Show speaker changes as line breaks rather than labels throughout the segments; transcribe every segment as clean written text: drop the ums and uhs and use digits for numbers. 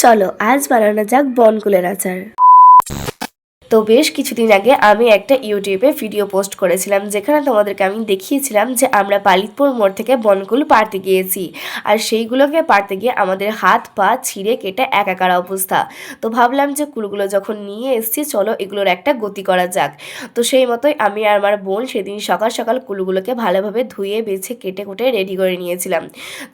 চলো আজ বানানো যাক বনকুলের আচার। তো বেশ কিছুদিন আগে আমি একটা ইউটিউবে ভিডিও পোস্ট করেছিলাম, যেখানে তোমাদেরকে আমি দেখিয়েছিলাম যে আমরা পালিতপুর মোড় থেকে বনকুল পাড়তে গিয়েছি, আর সেইগুলোকে পাড়তে গিয়ে আমাদের হাত পা ছিঁড়ে কেটে একাকার অবস্থা। তো ভাবলাম যে কুলগুলো যখন নিয়ে এসেছি, চলো এগুলোর একটা গতি করা যাক। তো সেই মতোই আমি আর আমার বোন সেদিন সকাল সকাল কুলগুলোকে ভালোভাবে ধুয়ে বেছে কেটে কুটে রেডি করে নিয়েছিলাম।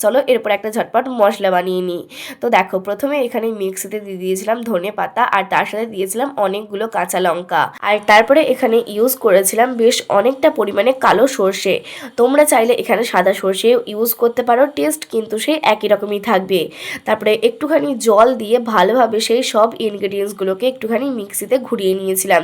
চলো এরপর একটা ঝটপট মশলা বানিয়ে নিই। তো দেখো, প্রথমে এখানে মিক্সিতে দিয়ে দিয়েছিলাম ধনে পাতা, আর তার সাথে দিয়েছিলাম অনেকগুলো কাঁচা লঙ্কা, আর তারপরে এখানে ইউজ করেছিলাম বেশ অনেকটা পরিমাণে কালো সর্ষে। তোমরা চাইলে এখানে সাদা সর্ষে ইউজ করতে পারো, টেস্ট কিন্তু সেই একই রকমই থাকবে। তারপরে একটুখানি জল দিয়ে ভালোভাবে সেই সব ইনগ্রেডিয়েন্টসগুলোকে একটুখানি মিক্সিতে ঘুরিয়ে নিয়েছিলাম।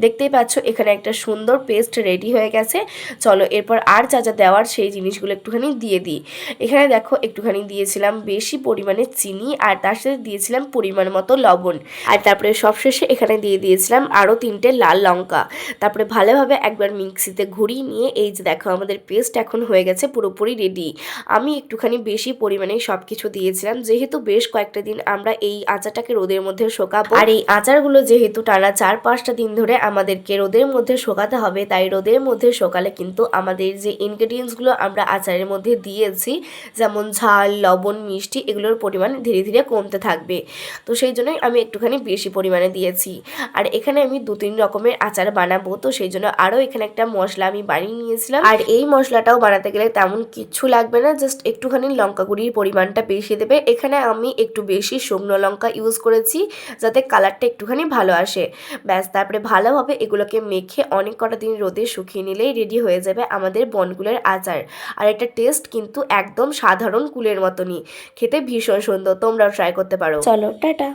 দেখতেই পাচ্ছ এখানে একটা সুন্দর পেস্ট রেডি হয়ে গেছে। চলো এরপর আর যা যা দেওয়ার সেই জিনিসগুলো একটুখানি দিয়ে দিই। এখানে দেখো একটুখানি দিয়েছিলাম বেশি পরিমাণে চিনি, আর তার সাথে দিয়েছিলাম পরিমাণ মতো লবণ, আর তারপরে সবশেষে এখানে দিয়ে দিয়েছিলাম আরও 3টে লাল লঙ্কা। তারপরে ভালোভাবে একবার মিক্সিতে ঘুরিয়ে নিয়ে এই যে দেখো আমাদের পেস্ট এখন হয়ে গেছে পুরোপুরি রেডি। আমি একটুখানি বেশি পরিমাণে সব কিছু দিয়েছিলাম, যেহেতু বেশ কয়েকটা দিন আমরা এই আচারটাকে রোদের মধ্যে শোকাবো, আর এই আচারগুলো যেহেতু টানা 4-5টা দিন ধরে আমাদেরকে রোদের মধ্যে শোকাতে হবে, তাই রোদের মধ্যে শোকালে কিন্তু আমাদের যে ইনগ্রেডিয়েন্টসগুলো আমরা আচারের মধ্যে দিয়েছি, যেমন ঝাল, লবণ, মিষ্টি, এগুলোর পরিমাণ ধীরে ধীরে কমতে থাকবে। তো সেই জন্যই আমি একটুখানি বেশি পরিমাণে দিয়েছি। আর এখানে আমি 2-3 রকমের আচার বানাবো, তো সেই জন্য আরও এখানে একটা মশলা আমি বানিয়ে নিয়েছিলাম। আর এই মশলাটাও বানাতে গেলে তেমন কিচ্ছু লাগবে না, জাস্ট একটুখানি লঙ্কা গুঁড়ির পরিমাণটা বেশি দেবে। এখানে আমি একটু বেশি শুকনো লঙ্কা ইউজ করেছি, যাতে কালারটা একটুখানি ভালো আসে। ব্যাস, তারপরে ভালোভাবে এগুলোকে মেখে অনেক কটা দিন রোদে শুকিয়ে নিলেই রেডি হয়ে যাবে আমাদের বনকুলের আচার। আর এটা টেস্ট কিন্তু একদম সাধারণ কুলের মতনই, খেতে ভীষণ সুন্দর। তোমরাও ট্রাই করতে পারো। চলো টাটা।